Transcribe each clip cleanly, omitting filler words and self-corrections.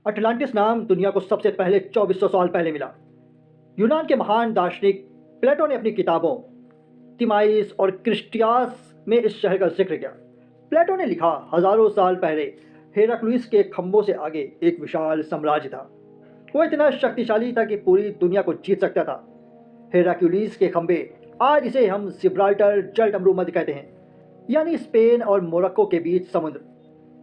Atlantis नाम दुनिया को सबसे पहले 2400 साल पहले मिला। यूनान के महान दार्शनिक प्लेटो ने अपनी किताबों तिमाइस और क्रिस्टियास में इस शहर का जिक्र किया। प्लेटो ने लिखा, हजारों साल पहले हेराक्लिस के खंभों से आगे एक विशाल साम्राज्य था। वो इतना शक्तिशाली था कि पूरी दुनिया को जीत सकता था। हेराक्लिस के खंभे, आज इसे हम जिब्राल्टर जल मध्य कहते हैं, यानी स्पेन और मोरक्को के बीच समुद्र।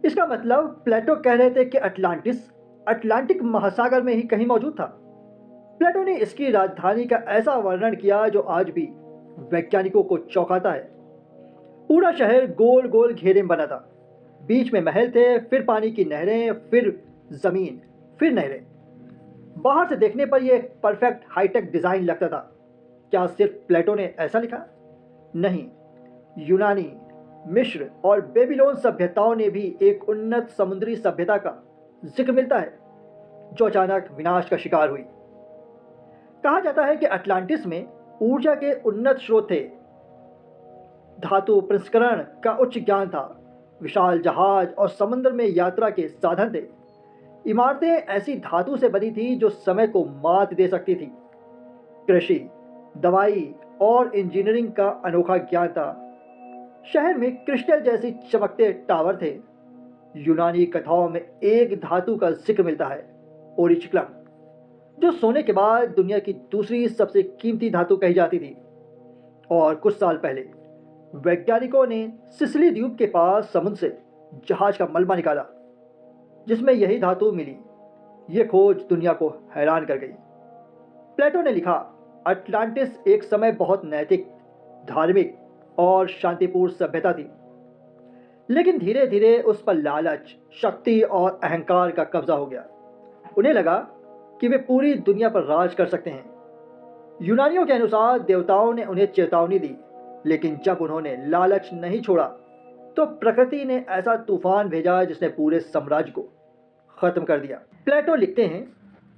इसका मतलब प्लेटो कह रहे थे कि अटलांटिस अटलांटिक महासागर में ही कहीं मौजूद था। प्लेटो ने इसकी राजधानी का ऐसा वर्णन किया जो आज भी वैज्ञानिकों को चौंकाता है। पूरा शहर गोल गोल घेरे में बना था। बीच में महल थे, फिर पानी की नहरें, फिर जमीन, फिर नहरें। बाहर से देखने पर यह परफेक्ट हाईटेक डिजाइन लगता था। क्या सिर्फ प्लेटो ने ऐसा लिखा? नहीं, यूनानी, मिस्र और बेबीलोन सभ्यताओं ने भी एक उन्नत समुद्री सभ्यता का जिक्र मिलता है जो अचानक विनाश का शिकार हुई। कहा जाता है कि अटलांटिस में ऊर्जा के उन्नत स्रोत थे, धातु प्रसंस्करण का उच्च ज्ञान था, विशाल जहाज और समुद्र में यात्रा के साधन थे। इमारतें ऐसी धातु से बनी थी जो समय को मात दे सकती थी। कृषि, दवाई और इंजीनियरिंग का अनोखा ज्ञान था। शहर में क्रिस्टल जैसी चमकते टावर थे। यूनानी कथाओं में एक धातु का जिक्र मिलता है, ओरिचिक्लम, जो सोने के बाद दुनिया की दूसरी सबसे कीमती धातु कही जाती थी। और कुछ साल पहले वैज्ञानिकों ने सिसिली द्वीप के पास समुद्र से जहाज का मलबा निकाला जिसमें यही धातु मिली। यह खोज दुनिया को हैरान कर गई। प्लेटो ने लिखा, अटलांटिस एक समय बहुत नैतिक, धार्मिक और शांतिपूर्ण सभ्यता थी, लेकिन धीरे धीरे उस पर लालच, शक्ति और अहंकार का कब्जा हो गया। उन्हें लगा कि वे पूरी दुनिया पर राज कर सकते हैं। यूनानियों के अनुसार देवताओं ने उन्हें चेतावनी दी, लेकिन जब उन्होंने लालच नहीं छोड़ा तो प्रकृति ने ऐसा तूफान भेजा जिसने पूरे साम्राज्य को खत्म कर दिया। प्लेटो लिखते हैं,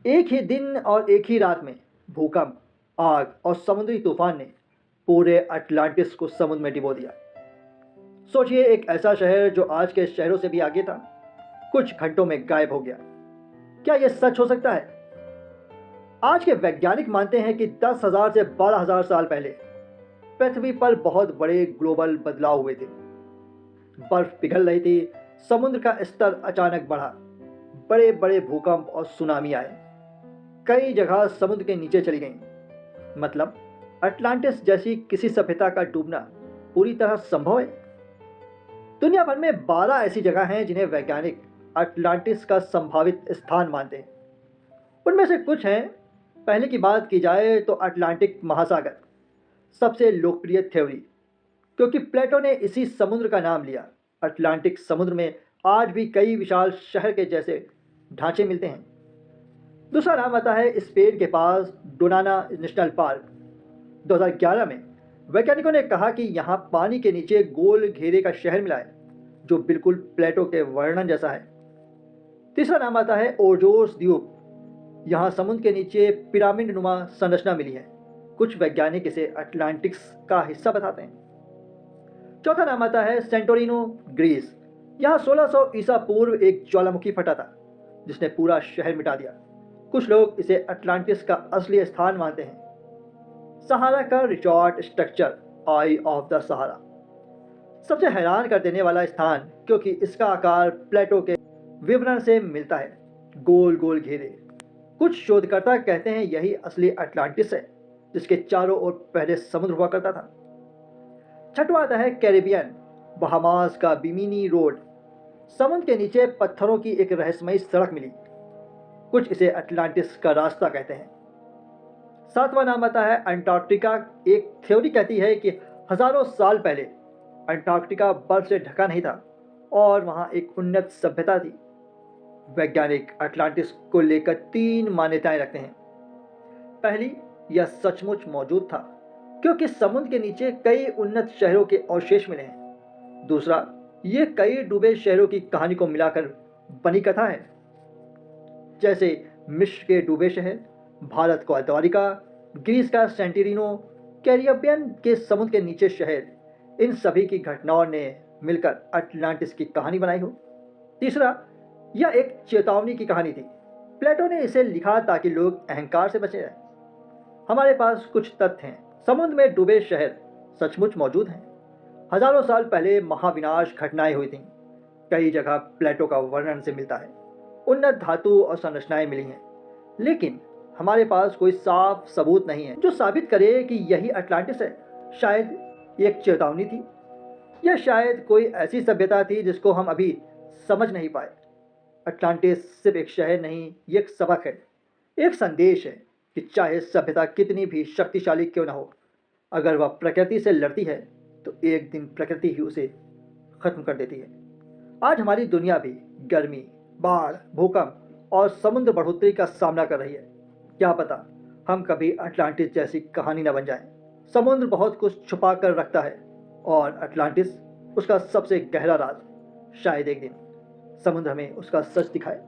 एक ही दिन और एक ही रात में भूकंप, आग और समुद्री तूफान ने पूरे अटलांटिस को समुद्र में डुबो दिया। सोचिए, एक ऐसा शहर जो आज के शहरों से भी आगे था, कुछ घंटों में गायब हो गया। क्या यह सच हो सकता है? आज के वैज्ञानिक मानते हैं कि 10,000 से 12,000 साल पहले पृथ्वी पर बहुत बड़े ग्लोबल बदलाव हुए थे। बर्फ पिघल रही थी, समुद्र का स्तर अचानक बढ़ा, बड़े बड़े भूकंप और सुनामी आए, कई जगह समुद्र के नीचे चली गईं। मतलब अटलांटिस जैसी किसी सभ्यता का डूबना पूरी तरह संभव है। दुनिया भर में 12 ऐसी जगह हैं जिन्हें वैज्ञानिक अटलांटिस का संभावित स्थान मानते हैं। उनमें से कुछ हैं। पहले की बात की जाए तो अटलांटिक महासागर, सबसे लोकप्रिय थ्योरी, क्योंकि प्लेटो ने इसी समुद्र का नाम लिया। अटलांटिक समुद्र में आज भी कई विशाल शहर के जैसे ढांचे मिलते हैं। दूसरा नाम आता है स्पेन के पास डोनाना नेशनल पार्क। 2011 में वैज्ञानिकों ने कहा कि यहाँ पानी के नीचे गोल घेरे का शहर मिला है जो बिल्कुल प्लेटो के वर्णन जैसा है। तीसरा नाम आता है ओजोर्स द्वीप। यहाँ समुद्र के नीचे पिरामिड नुमा संरचना मिली है। कुछ वैज्ञानिक इसे अटलांटिक्स का हिस्सा बताते हैं। चौथा नाम आता है सेंटोरिनो, ग्रीस। यहाँ 1600 ईसा पूर्व एक ज्वालामुखी फटा था जिसने पूरा शहर मिटा दिया। कुछ लोग इसे अटलांटिस का असली स्थान मानते हैं। सहारा का Richat structure, eye of the Sahara, सबसे हैरान कर देने वाला स्थान क्योंकि इसका आकार प्लेटो के विवरण से मिलता है, गोल गोल घेरे। कुछ शोधकर्ता कहते हैं यही असली अटलांटिस है जिसके चारों ओर पहले समुद्र हुआ करता था। छठवां आता है कैरिबियन, बहामास का बिमिनी रोड। समुद्र के नीचे पत्थरों की एक रहस्यमयी सड़क मिली। कुछ इसे अटलांटिस का रास्ता कहते हैं। सातवां नाम आता है अंटार्कटिका। एक थ्योरी कहती है कि हजारों साल पहले अंटार्कटिका बर्फ से ढका नहीं था और वहां एक उन्नत सभ्यता थी। वैज्ञानिक अटलांटिस को लेकर 3 मान्यताएं रखते हैं। पहली, यह सचमुच मौजूद था क्योंकि समुद्र के नीचे कई उन्नत शहरों के अवशेष मिले हैं। दूसरा, यह कई डूबे शहरों की कहानी को मिलाकर बनी कथा है, जैसे मिस्र के डूबे शहर, भारत का द्वारिका, ग्रीस का सेंटिरिनो, कैरिबियन के समुद्र के नीचे शहर। इन सभी की घटनाओं ने मिलकर अटलांटिस की कहानी बनाई हो। तीसरा, यह एक चेतावनी की कहानी थी। प्लेटो ने इसे लिखा ताकि लोग अहंकार से बचे रहें। हमारे पास कुछ तथ्य हैं। समुद्र में डूबे शहर सचमुच मौजूद हैं। हजारों साल पहले महाविनाश घटनाएं हुई थीं। कई जगह प्लेटो का वर्णन से मिलता है। उन्नत धातु और संरचनाएं मिली हैं, लेकिन हमारे पास कोई साफ सबूत नहीं है जो साबित करे कि यही अटलांटिस है। शायद एक चेतावनी थी, या शायद कोई ऐसी सभ्यता थी जिसको हम अभी समझ नहीं पाए। अटलांटिस सिर्फ एक शहर नहीं, ये एक सबक है, एक संदेश है कि चाहे सभ्यता कितनी भी शक्तिशाली क्यों ना हो, अगर वह प्रकृति से लड़ती है तो एक दिन प्रकृति ही उसे खत्म कर देती है। आज हमारी दुनिया भी गर्मी, बाढ़, भूकंप और समुद्र बढ़ोतरी का सामना कर रही है। क्या पता हम कभी अटलांटिस जैसी कहानी न बन जाएं। समुद्र बहुत कुछ छुपा कर रखता है और अटलांटिस उसका सबसे गहरा राज। शायद एक दिन समुद्र हमें उसका सच दिखाए।